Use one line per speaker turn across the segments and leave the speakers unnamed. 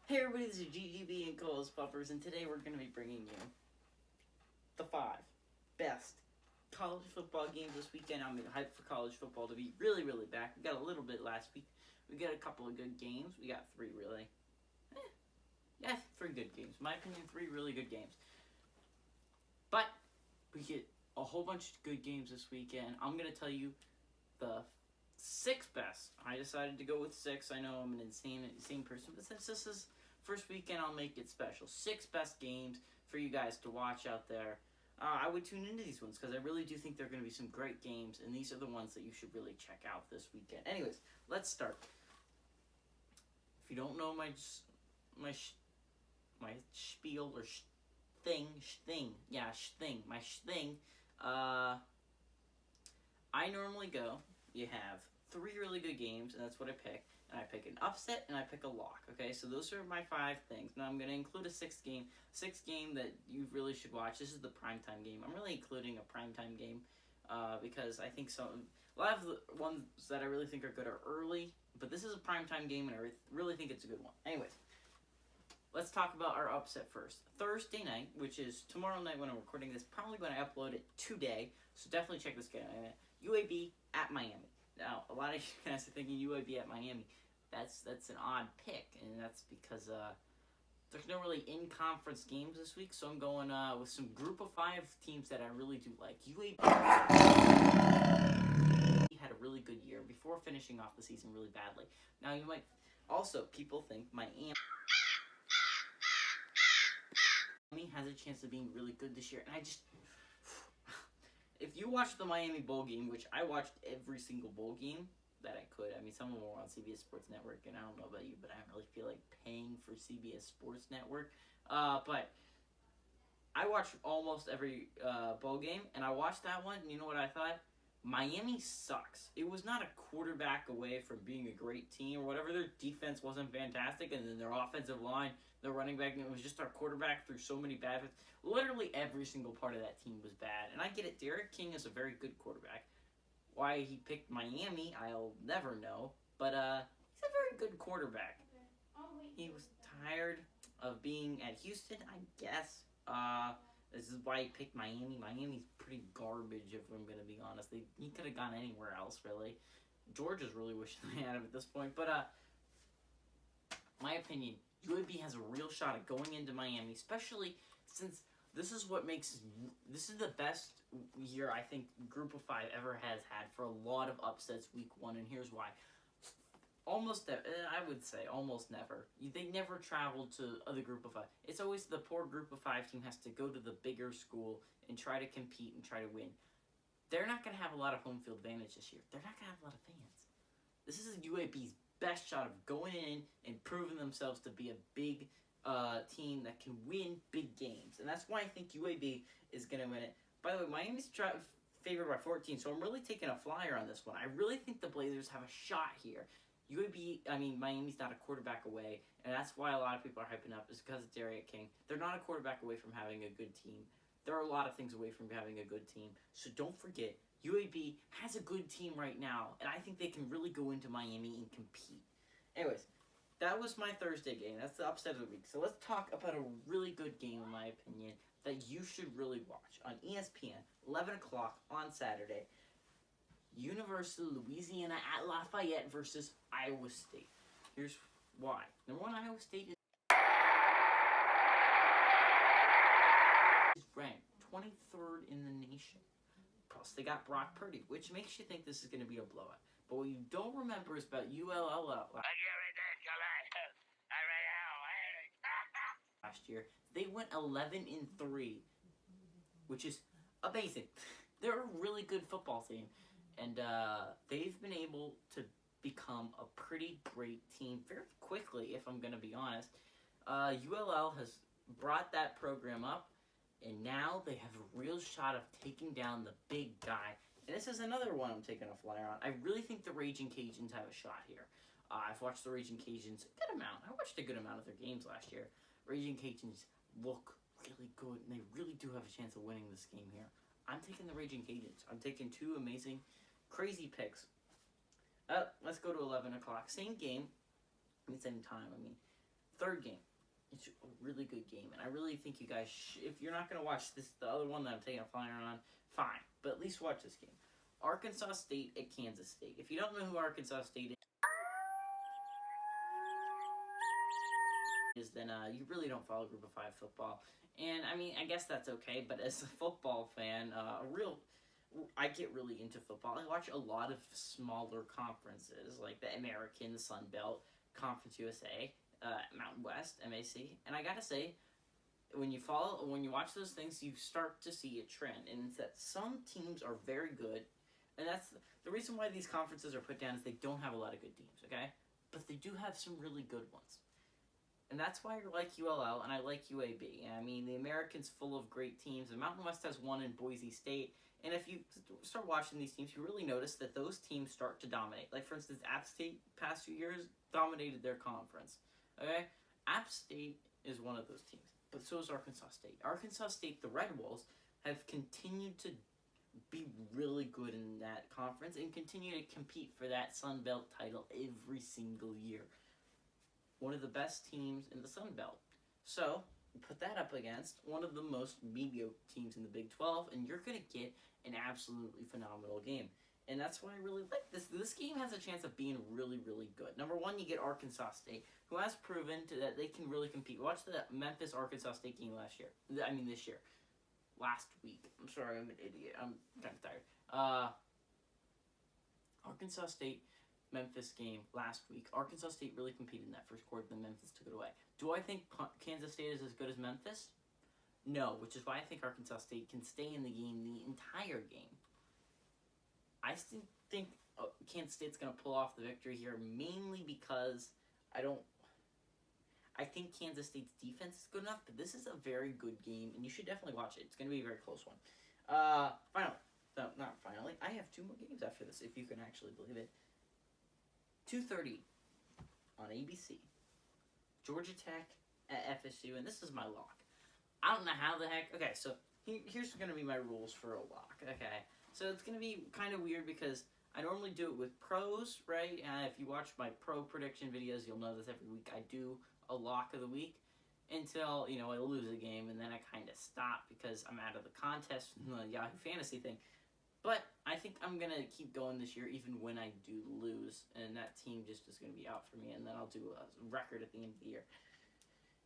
Hey everybody, this is GGB and Cole's Puppers, and today we're going to be bringing you the 5 best college football games this weekend. I'm hyped for college football to be really back. We got a little bit last week. We got a couple of good games. We got 3 really. 3 good games. In my opinion, 3 really good games. But we get a whole bunch of good games this weekend. I'm going to tell you the 6 best. I decided to go with 6. I know I'm an insane person, but since this is first weekend, I'll make it special. 6 best games for you guys to watch out there. I would tune into these ones because I really do think they're going to be some great games, and these are the ones that you should really check out this weekend. Anyways, let's start. If you don't know my spiel or thing, I normally go. You have 3 really good games, and that's what I pick. And I pick an upset, and I pick a lock. Okay, so those are my 5 things. Now I'm going to include a 6th game that you really should watch. This is the primetime game. I'm really including a primetime game because I think a lot of the ones that I really think are good are early, but this is a primetime game, and I really think it's a good one. Anyways, let's talk about our upset first. Thursday night, which is tomorrow night when I'm recording this, probably when I upload it today, so definitely check this game out. UAB at Miami. Now, a lot of you guys are thinking UAB at Miami. That's an odd pick, and that's because there's no really in-conference games this week, so I'm going with some Group of 5 teams that I really do like. UAB had a really good year before finishing off the season really badly. Now, you might also, people think Miami has a chance of being really good this year, and I just... If you watch the Miami Bowl game, which I watched every single bowl game that I could. I mean, some of them were on CBS Sports Network, and I don't know about you, but I don't really feel like paying for CBS Sports Network. But I watched almost every bowl game, and I watched that one, and you know what I thought? Miami sucks. It was not a quarterback away from being a great team or whatever. Their defense wasn't fantastic, and then their offensive line, their running back, and it was just our quarterback threw so many bad. Literally every single part of that team was bad. And I get it, Derek King is a very good quarterback. Why he picked Miami, I'll never know. But he's a very good quarterback. He was tired of being at Houston, I guess. This is why he picked Miami. Miami's pretty garbage, if I'm going to be honest. He could have gone anywhere else, really. Georgia's really wishing they had him at this point. But, my opinion, UAB has a real shot at going into Miami, especially since this is the best year I think Group of 5 ever has had for a lot of upsets week 1, and here's why. I would say almost never. They never travel to the Group of 5. It's always the poor Group of 5 team has to go to the bigger school and try to compete and try to win. They're not going to have a lot of home field advantage this year. They're not going to have a lot of fans. This is UAB's best shot of going in and proving themselves to be a big team that can win big games. And that's why I think UAB is going to win it. By the way, Miami's favored by 14, so I'm really taking a flyer on this one. I really think the Blazers have a shot here. Miami's not a quarterback away, and that's why a lot of people are hyping up, is because of Derek King. They're not a quarterback away from having a good team. There are a lot of things away from having a good team, so don't forget, UAB has a good team right now, and I think they can really go into Miami and compete. Anyways, that was my Thursday game. That's the upset of the week. So let's talk about a really good game, in my opinion, that you should really watch on ESPN, 11 o'clock on Saturday. University of Louisiana at Lafayette versus Iowa State. Here's why. Number one, Iowa State is ranked 23rd in the nation. Plus, they got Brock Purdy, which makes you think this is going to be a blowout. But what you don't remember is about ULL last year. They went 11-3, which is amazing. They're a really good football team. And they've been able to become a pretty great team very quickly, if I'm going to be honest. ULL has brought that program up, and now they have a real shot of taking down the big guy. And this is another one I'm taking a flyer on. I really think the Raging Cajuns have a shot here. I've watched the Raging Cajuns a good amount. I watched a good amount of their games last year. Raging Cajuns look really good, and they really do have a chance of winning this game here. I'm taking the Raging Cajuns. I'm taking 2 amazing, crazy picks. Let's go to 11 o'clock. Same game. Same time, third game. It's a really good game, and I really think you guys, if you're not going to watch this, the other one that I'm taking a flyer on, fine. But at least watch this game. Arkansas State at Kansas State. If you don't know who Arkansas State is, then you really don't follow Group of 5 football. And, I mean, I guess that's okay, but as a football fan, I get really into football. I watch a lot of smaller conferences, like the American, Sun Belt, Conference USA, Mountain West, MAC, and I gotta say, when you watch those things, you start to see a trend, and it's that some teams are very good, and that's the reason why these conferences are put down is they don't have a lot of good teams, okay? But they do have some really good ones. And that's why I like ULL and I like UAB. I mean, the American's full of great teams. The Mountain West has one in Boise State. And if you start watching these teams, you really notice that those teams start to dominate. Like, for instance, App State, past few years, dominated their conference. Okay? App State is one of those teams. But so is Arkansas State. Arkansas State, the Red Wolves, have continued to be really good in that conference and continue to compete for that Sun Belt title every single year. One of the best teams in the Sun Belt. So, put that up against one of the most mediocre teams in the Big 12, and you're going to get an absolutely phenomenal game. And that's why I really like this. This game has a chance of being really, really good. Number one, you get Arkansas State, who has proven that they can really compete. Watch the Memphis-Arkansas State game this year. Last week. I'm sorry, I'm an idiot. I'm kind of tired. Arkansas State Memphis game last week. Arkansas State really competed in that first quarter, then Memphis took it away. Do I think Kansas State is as good as Memphis? No, which is why I think Arkansas State can stay in the game the entire game. I still think Kansas State's going to pull off the victory here, mainly because I think Kansas State's defense is good enough, but this is a very good game, and you should definitely watch it. It's going to be a very close one. Not finally. I have two more games after this, if you can actually believe it. 2:30 on ABC. Georgia Tech at FSU, and this is my lock. I don't know how the heck. Okay, so here's going to be my rules for a lock. Okay, so it's going to be kind of weird because I normally do it with pros, right? If you watch my pro prediction videos, you'll know this every week. I do a lock of the week until, I lose a game, and then I kind of stop because I'm out of the contest from the Yahoo Fantasy thing. But I think I'm going to keep going this year even when I do lose, and that team just is going to be out for me, and then I'll do a record at the end of the year.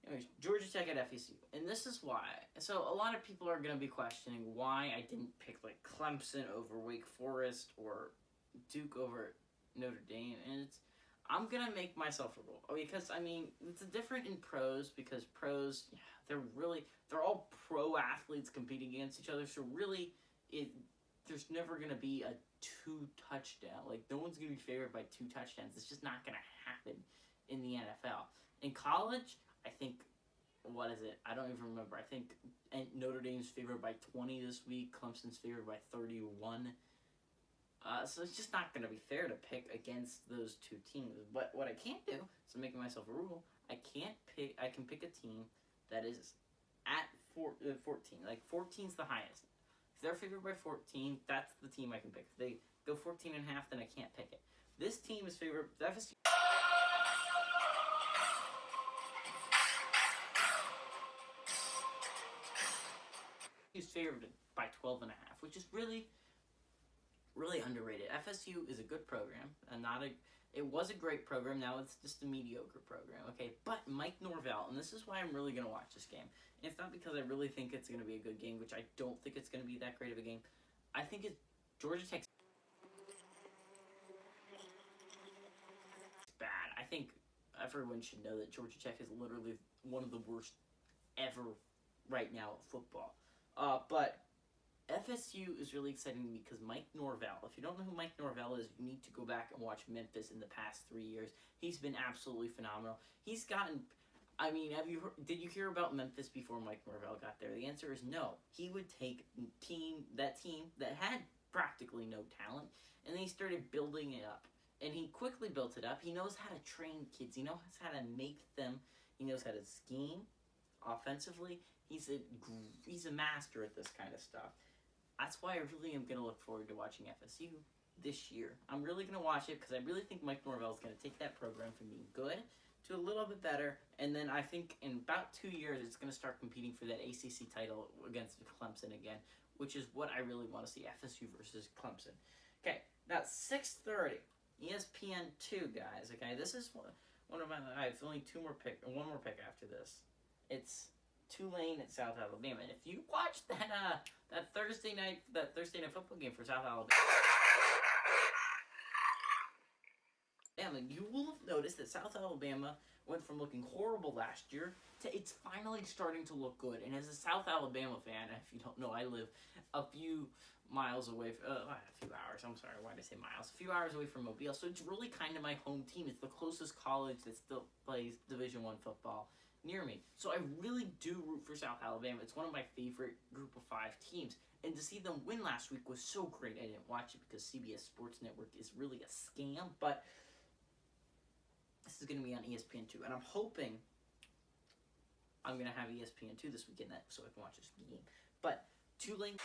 Anyways, Georgia Tech at FSU, and this is why. So a lot of people are going to be questioning why I didn't pick like Clemson over Wake Forest or Duke over Notre Dame, and I'm going to make myself a rule. Because, it's different in pros, because pros, they're all pro athletes competing against each other, so really, there's never going to be a 2 touchdown. Like, no one's going to be favored by 2 touchdowns. It's just not going to happen in the NFL. In college, I think, what is it? I don't even remember. I think Notre Dame's favored by 20 this week. Clemson's favored by 31. So it's just not going to be fair to pick against those 2 teams. But what I can't do, so I'm making myself a rule, I can pick a team that is at 14. Like, 14's the highest. If they're favored by 14, that's the team I can pick. If they go 14 and a half, then I can't pick it. This team is favored. FSU is favored by 12 and a half, which is really, really underrated. FSU is a good program, and it was a great program. Now it's just a mediocre program. Okay, but Mike Norvell, and this is why I'm really gonna watch this game. It's not because I really think it's going to be a good game, which I don't think it's going to be that great of a game. I think it's Georgia Tech's bad. I think everyone should know that Georgia Tech is literally one of the worst ever right now at football. But FSU is really exciting to me because Mike Norvell, if you don't know who Mike Norvell is, you need to go back and watch Memphis in the past 3 years. He's been absolutely phenomenal. He's gotten... did you hear about Memphis before Mike Norvell got there? The answer is no. He would take that team that had practically no talent, and then he started building it up. And he quickly built it up. He knows how to train kids. He knows how to make them. He knows how to scheme offensively. He's a master at this kind of stuff. That's why I really am going to look forward to watching FSU this year. I'm really going to watch it because I really think Mike Norvell is going to take that program from being good do a little bit better, and then I think in about 2 years it's going to start competing for that ACC title against Clemson again, which is what I really want to see, FSU versus Clemson. Okay, now 6:30, ESPN2, guys. Okay, this is one of my. I have only one more pick after this. It's Tulane at South Alabama. And if you watch that Thursday night football game for South Alabama, you will have noticed that South Alabama went from looking horrible last year to it's finally starting to look good. And as a South Alabama fan, if you don't know, I live a few miles away, a few hours, I'm sorry, why did I say miles? A few hours away from Mobile, so it's really kind of my home team. It's the closest college that still plays Division I football near me. So I really do root for South Alabama. It's one of my favorite Group of 5 teams. And to see them win last week was so great. I didn't watch it because CBS Sports Network is really a scam, but this is going to be on ESPN2, and I'm hoping I'm going to have ESPN2 this weekend so I can watch this game. But Tulane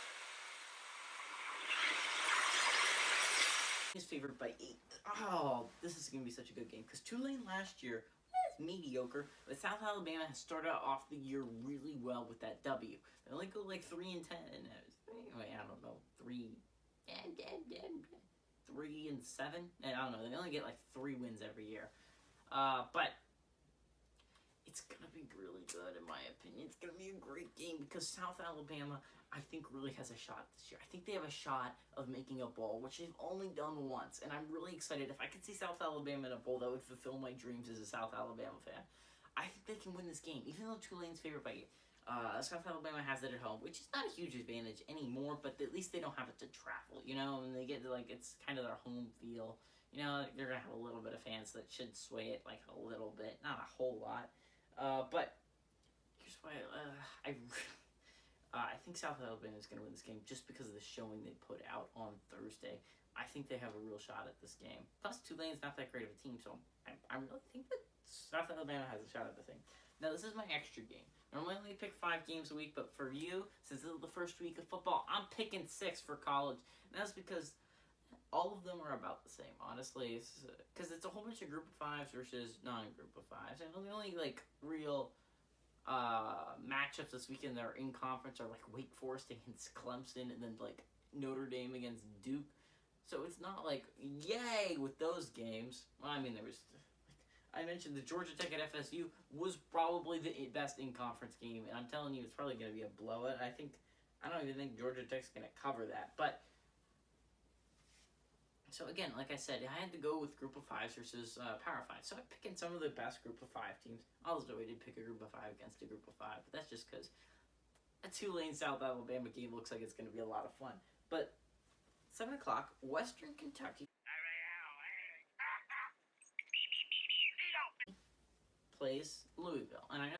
is favored by 8. Oh, this is going to be such a good game because Tulane last year was mediocre, but South Alabama has started off the year really well with that W. They only go like 3-10. Wait, I don't know, 3-7. And I don't know. They only get like 3 wins every year. But it's going to be really good, in my opinion. It's going to be a great game because South Alabama, I think, really has a shot this year. I think they have a shot of making a bowl, which they've only done once. And I'm really excited. If I could see South Alabama in a bowl, that would fulfill my dreams as a South Alabama fan. I think they can win this game, even though Tulane's favored by 8. South Alabama has it at home, which is not a huge advantage anymore, but at least they don't have it to travel, and they get, it's kind of their home feel. They're going to have a little bit of fans that should sway it, like, a little bit. Not a whole lot. But here's why I think South Alabama is going to win this game just because of the showing they put out on Thursday. I think they have a real shot at this game. Plus, Tulane's not that great of a team, so I really think that South Alabama has a shot at the thing. Now, this is my extra game. Normally, I only pick 5 games a week, but for you, since this is the first week of football, I'm picking 6 for college. And that's because all of them are about the same, honestly, because it's a whole bunch of Group of 5s versus non-Group of 5s. And the only, real matchups this weekend that are in conference are, Wake Forest against Clemson and then, Notre Dame against Duke. So it's not, yay with those games. Well, I mean, there was, I mentioned the Georgia Tech at FSU was probably the best in-conference game, and I'm telling you, it's probably going to be a blowout. I don't even think Georgia Tech's going to cover that, but so again, like I said, I had to go with Group of 5s versus Power 5. So I picked in some of the best Group of 5 teams. Although I did pick a Group of 5 against a Group of 5, but that's just because a Tulane South Alabama game looks like it's going to be a lot of fun. But 7 o'clock, Western Kentucky plays Louisville, and I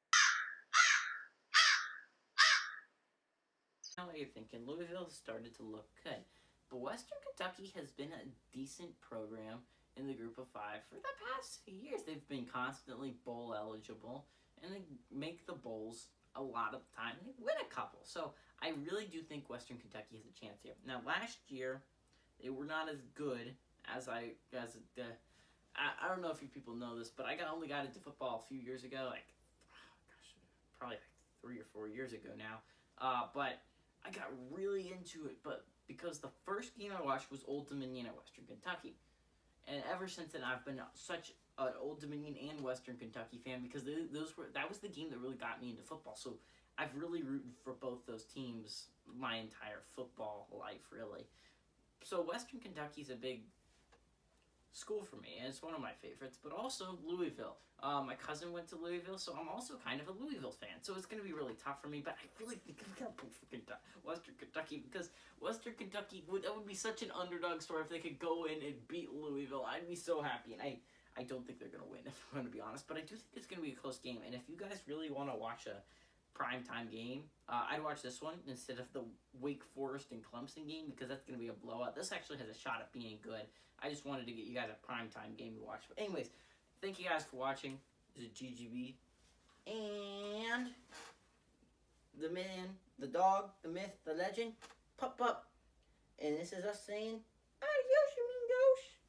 know what you're thinking. Louisville started to look good. But Western Kentucky has been a decent program in the Group of 5 for the past few years. They've been constantly bowl eligible, and they make the bowls a lot of the time. They win a couple. So I really do think Western Kentucky has a chance here. Now, last year, they were not as good as I don't know if you people know this, but I only got into football a few years ago, probably 3 or 4 years ago now. But I got really into it, but because the first game I watched was Old Dominion at Western Kentucky. And ever since then, I've been such an Old Dominion and Western Kentucky fan because that was the game that really got me into football. So I've really rooted for both those teams my entire football life, really. So Western Kentucky's a big school for me, and it's one of my favorites, but also Louisville. My cousin went to Louisville, so I'm also kind of a Louisville fan. So it's going to be really tough for me, but I really think I'm going to pull for Western Kentucky because Western Kentucky, that would be such an underdog story if they could go in and beat Louisville. I'd be so happy, and I don't think they're going to win, if I'm going to be honest, but I do think it's going to be a close game, and if you guys really want to watch a primetime game, I'd watch this one instead of the Wake Forest and Clemson game because that's going to be a blowout. This actually has a shot at being good. I just wanted to get you guys a primetime game to watch. But anyways, thank you guys for watching. This is GGB. And the man, the dog, the myth, the legend, Pup Pup. And this is us saying